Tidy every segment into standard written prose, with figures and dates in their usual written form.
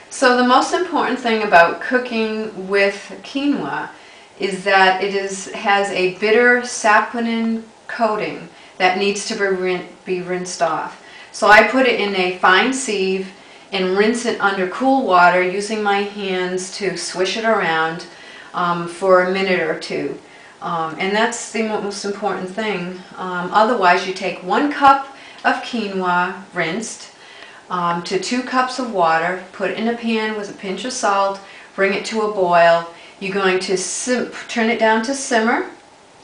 So the most important thing about cooking with quinoa is that has a bitter saponin coating that needs to be rinsed off. So I put it in a fine sieve and rinse it under cool water using my hands to swish it around for a minute or two. And that's the most important thing. Otherwise, you take 1 cup of quinoa rinsed to 2 cups of water, put it in a pan with a pinch of salt, bring it to a boil. You're going to turn it down to simmer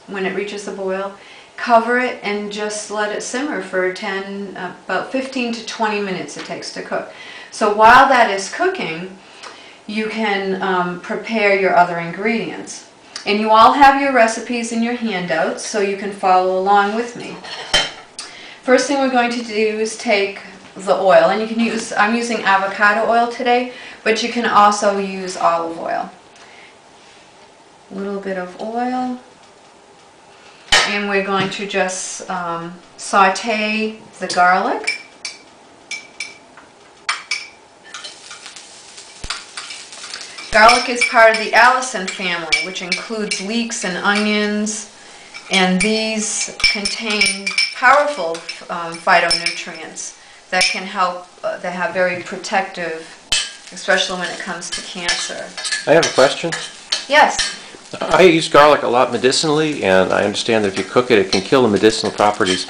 when it reaches the boil. Cover it and just let it simmer for about 15 to 20 minutes it takes to cook. So while that is cooking, you can prepare your other ingredients. And you all have your recipes in your handouts, so you can follow along with me. First thing we're going to do is take the oil, and you can use, I'm using avocado oil today, but you can also use olive oil. A little bit of oil. And we're going to just saute the garlic. Garlic is part of the Allicin family, which includes leeks and onions, and these contain powerful phytonutrients that can help, that have very protective, especially when it comes to cancer. I have a question. Yes. I use garlic a lot medicinally, and I understand that if you cook it, it can kill the medicinal properties.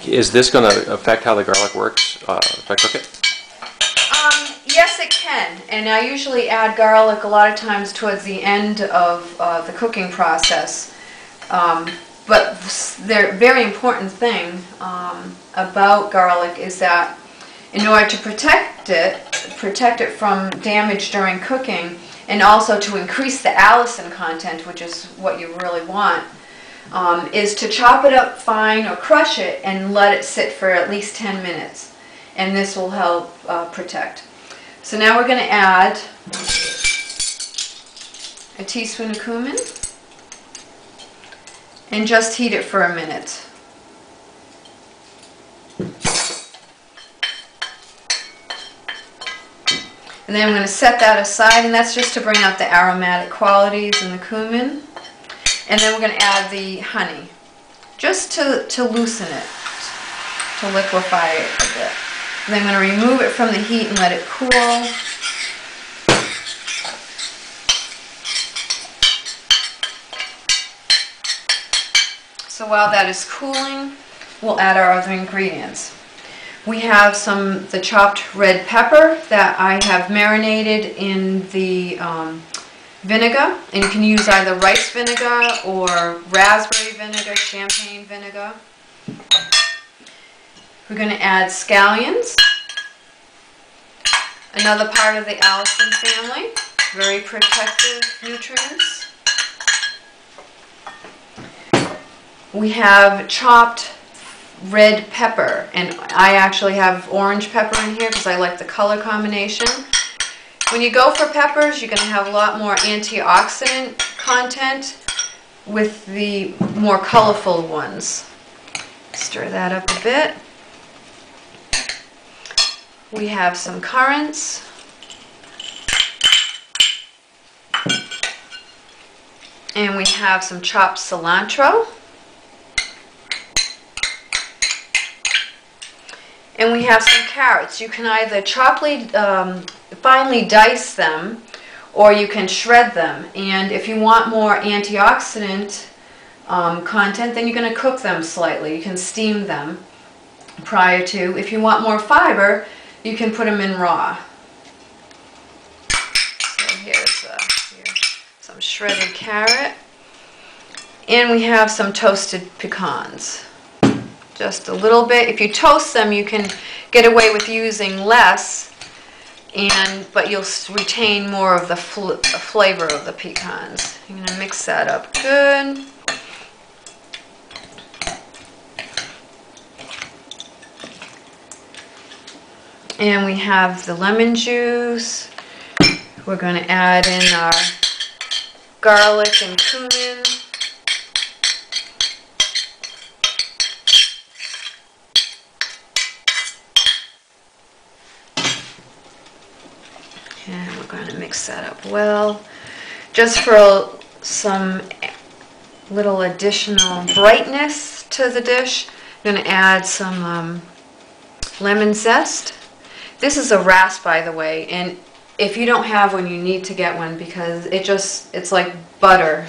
Is this going to affect how the garlic works if I cook it? Yes, it can. And I usually add garlic a lot of times towards the end of the cooking process. But the very important thing about garlic is that in order to protect it from damage during cooking, and also to increase the allicin content, which is what you really want, is to chop it up fine or crush it and let it sit for at least 10 minutes. And this will help protect. So now we're going to add a teaspoon of cumin and just heat it for a minute. And then I'm going to set that aside, and that's just to bring out the aromatic qualities in the cumin. And then we're going to add the honey, just to loosen it, to liquefy it a bit. And then I'm going to remove it from the heat and let it cool. So while that is cooling, we'll add our other ingredients. We have the chopped red pepper that I have marinated in the vinegar, and you can use either rice vinegar or raspberry vinegar, champagne vinegar. We're going to add scallions, another part of the Allicin family, very protective nutrients. We have chopped red pepper, and I actually have orange pepper in here because I like the color combination. When you go for peppers, you're going to have a lot more antioxidant content with the more colorful ones. Stir that up a bit. We have some currants. And we have some chopped cilantro. And we have some carrots. You can either finely dice them, or you can shred them. And if you want more antioxidant content, then you're going to cook them slightly. You can steam them prior to. If you want more fiber, you can put them in raw. So here's some shredded carrot. And we have some toasted pecans. Just a little bit. If you toast them, you can get away with using less, but you'll retain more of the flavor of the pecans. I'm going to mix that up good. And we have the lemon juice. We're going to add in our garlic and cumin. And we're going to mix that up well. Just for some little additional brightness to the dish, I'm going to add some lemon zest. This is a rasp, by the way, and if you don't have one, you need to get one because it's like butter,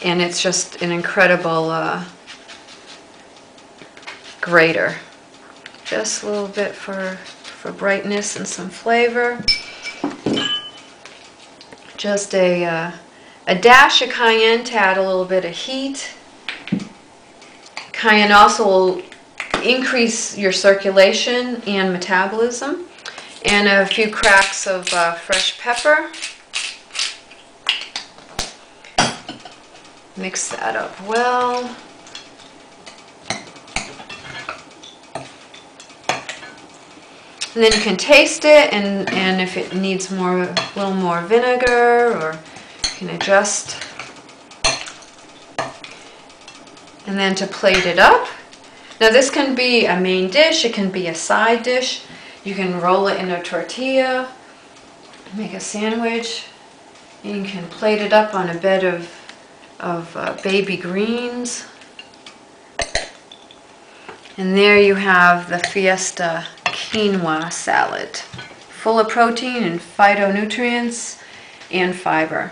and it's just an incredible grater. Just a little bit for brightness and some flavor. Just a dash of cayenne to add a little bit of heat. Cayenne also will increase your circulation and metabolism. And a few cracks of fresh pepper. Mix that up well. And then you can taste it, and if it needs a little more vinegar, or you can adjust. And then to plate it up. Now this can be a main dish, it can be a side dish. You can roll it in a tortilla, make a sandwich. You can plate it up on a bed of baby greens. And there you have the Fiesta quinoa salad, full of protein and phytonutrients and fiber.